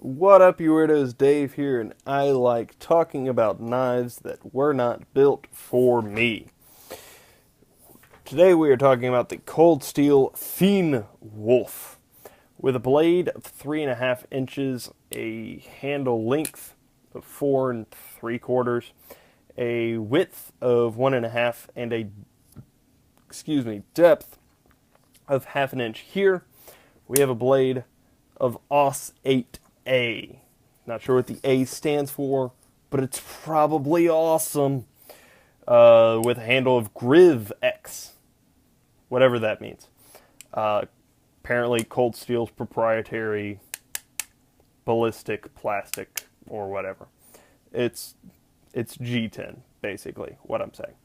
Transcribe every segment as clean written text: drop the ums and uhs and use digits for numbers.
What up, you weirdos? Dave here, and I like talking about knives that were not built for me. Today we are talking about the Cold Steel Fiend Wolf. With a blade of 3.5 inches, a handle length of 4 3/4, a width of 1.5, and a depth of 1/2 inch here, we have a blade of AUS 8A. Not sure what the A stands for, but it's probably awesome. With a handle of Griv X, whatever that means. Apparently, Cold Steel's proprietary ballistic plastic or whatever. It's G10, basically, what I'm saying.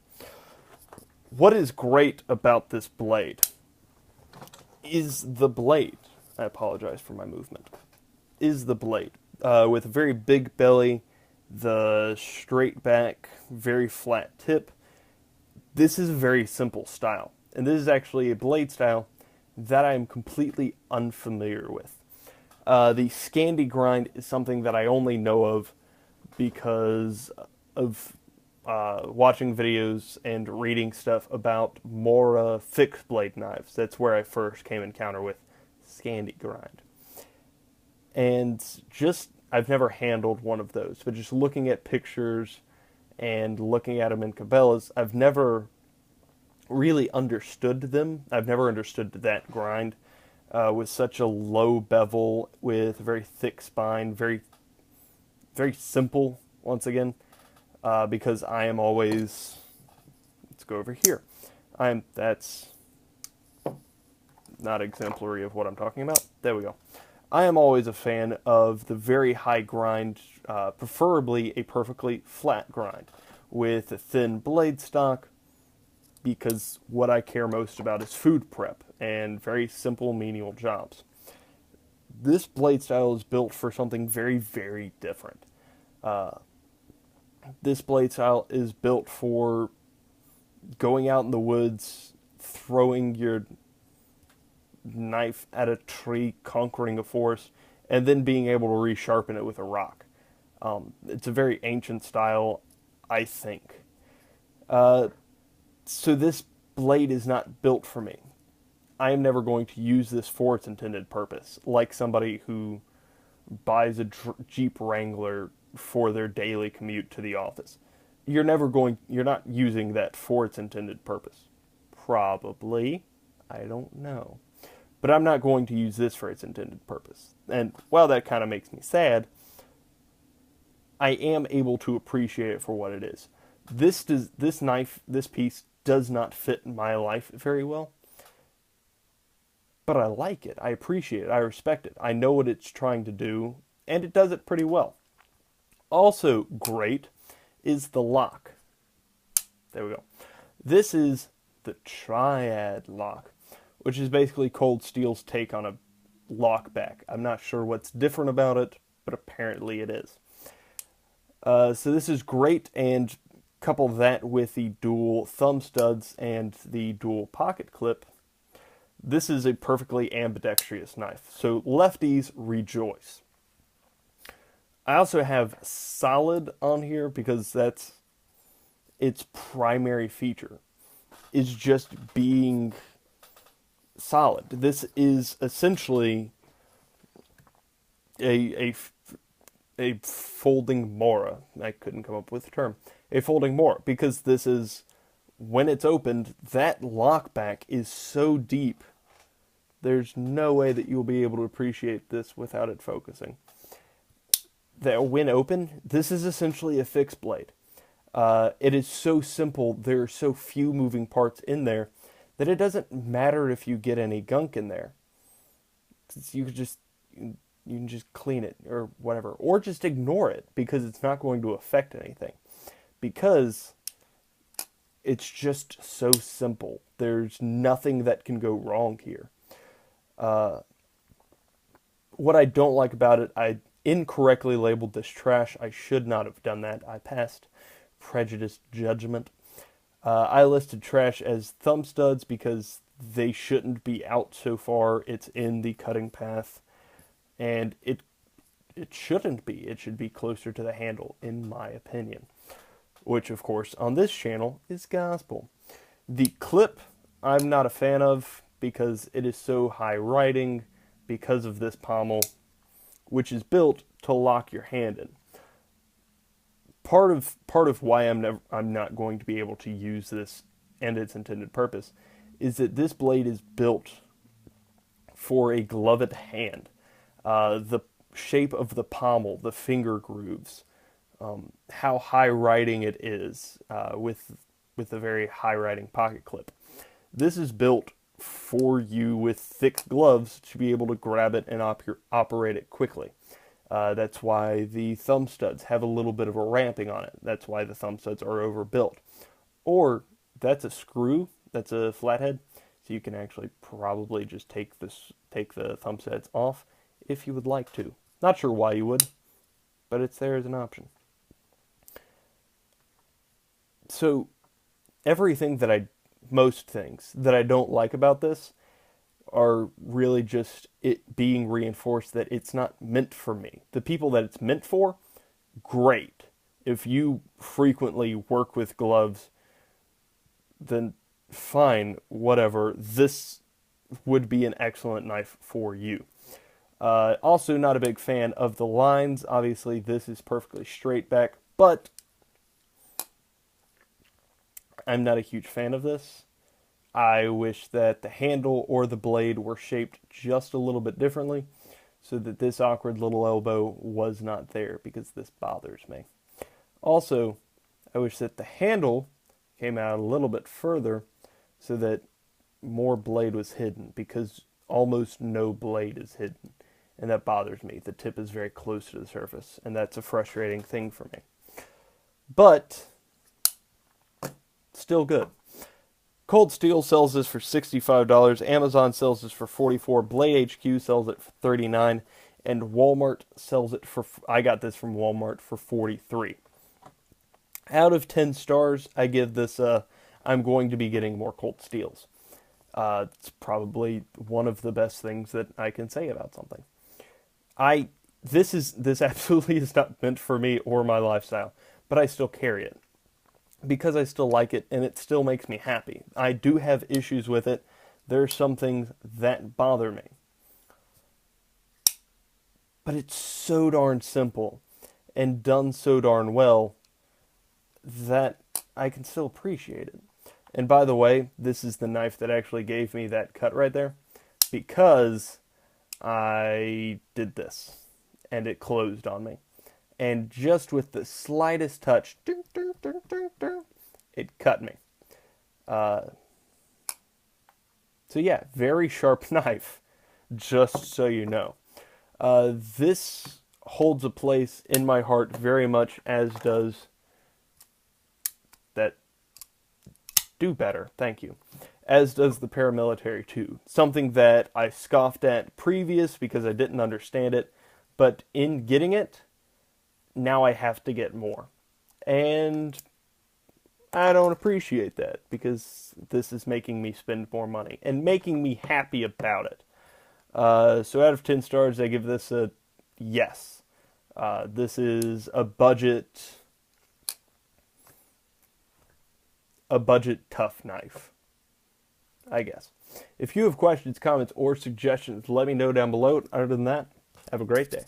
What is great about this blade is the blade. I apologize for my movement. Is the blade. With a very big belly, the straight back, very flat tip. This is a very simple style. And this is actually a blade style that I am completely unfamiliar with. The Scandi grind is something that I only know of because of watching videos and reading stuff about more fixed blade knives. That's where I first came encounter with Scandi grind. And I've never handled one of those, but just looking at pictures and looking at them in Cabela's, I've never really understood them. I've never understood that grind with such a low bevel, with a very thick spine, very, very simple, once again, because I am always, let's go over here. That's not exemplary of what I'm talking about. There we go. I am always a fan of the very high grind, preferably a perfectly flat grind with a thin blade stock, because what I care most about is food prep and very simple menial jobs. This blade style is built for something very, very different. This blade style is built for going out in the woods, throwing your knife at a tree, conquering a forest, and then being able to resharpen it with a rock. It's a very ancient style, I think. So this blade is not built for me. I am never going to use this for its intended purpose, like somebody who buys a Jeep Wrangler for their daily commute to the office. You're not using that for its intended purpose. Probably. I don't know. But I'm not going to use this for its intended purpose. And while that kind of makes me sad, I am able to appreciate it for what it is. This piece does not fit my life very well. But I like it. I appreciate it. I respect it. I know what it's trying to do, and it does it pretty well. Also great is the lock. There we go. This is the Triad lock, which is basically Cold Steel's take on a lock back. I'm not sure what's different about it, but apparently it is. So this is great, and couple that with the dual thumb studs and the dual pocket clip. This is a perfectly ambidextrous knife, so lefties rejoice. I also have solid on here because that's its primary feature, is just being solid. This is essentially a folding Mora. I couldn't come up with a term. A folding Mora, because this is, when it's opened, that lockback is so deep, there's no way that you'll be able to appreciate this without it focusing. That when open, this is essentially a fixed blade. It is so simple, there are so few moving parts in there, that it doesn't matter if you get any gunk in there. You can just clean it or whatever, or just ignore it because it's not going to affect anything, because it's just so simple. There's nothing that can go wrong here. What I don't like about it, I incorrectly labeled this trash. I should not have done that. I passed prejudiced judgment. I listed trash as thumb studs because they shouldn't be out so far. It's in the cutting path, and it it shouldn't be. It should be closer to the handle, in my opinion. Which, of course, on this channel is gospel. The clip, I'm not a fan of because it is so high riding because of this pommel, which is built to lock your hand in. Part of why I'm not going to be able to use this and its intended purpose is that this blade is built for a gloved hand. The shape of the pommel, the finger grooves, how high riding it is with a very high riding pocket clip. This is built for you with thick gloves to be able to grab it and operate it quickly. That's why the thumb studs have a little bit of a ramping on it. That's why the thumb studs are overbuilt. Or that's a screw, that's a flathead, so you can actually probably just take the thumb studs off if you would like to. Not sure why you would, but it's there as an option. So most things that I don't like about this are really just it being reinforced that it's not meant for me. The people that it's meant for, great. If you frequently work with gloves, then fine, whatever. This would be an excellent knife for you. Also, not a big fan of the lines. Obviously, this is perfectly straight back, but I'm not a huge fan of this. I wish that the handle or the blade were shaped just a little bit differently so that this awkward little elbow was not there, because this bothers me. Also, I wish that the handle came out a little bit further so that more blade was hidden, because almost no blade is hidden, and that bothers me. The tip is very close to the surface, and that's a frustrating thing for me. But still good. Cold Steel sells this for $65. Amazon sells this for $44. Blade HQ sells it for $39. And Walmart sells it for, I got this from Walmart for $43. Out of 10 stars, I give this I'm going to be getting more Cold Steels. It's probably one of the best things that I can say about something. This absolutely is not meant for me or my lifestyle, but I still carry it because I still like it and it still makes me happy. I do have issues with it. There are some things that bother me, but it's so darn simple and done so darn well that I can still appreciate it. And by the way, this is the knife that actually gave me that cut right there, because I did this and it closed on me. And just with the slightest touch, it cut me. So yeah, very sharp knife, just so you know. This holds a place in my heart very much, as does that Do Better, thank you, as does the Paramilitary 2. Something that I scoffed at previous because I didn't understand it, but in getting it, now I have to get more. And I don't appreciate that, because this is making me spend more money and making me happy about it. So out of 10 stars, I give this a yes. This is a budget tough knife, I guess. If you have questions, comments, or suggestions, let me know down below. Other than that, have a great day.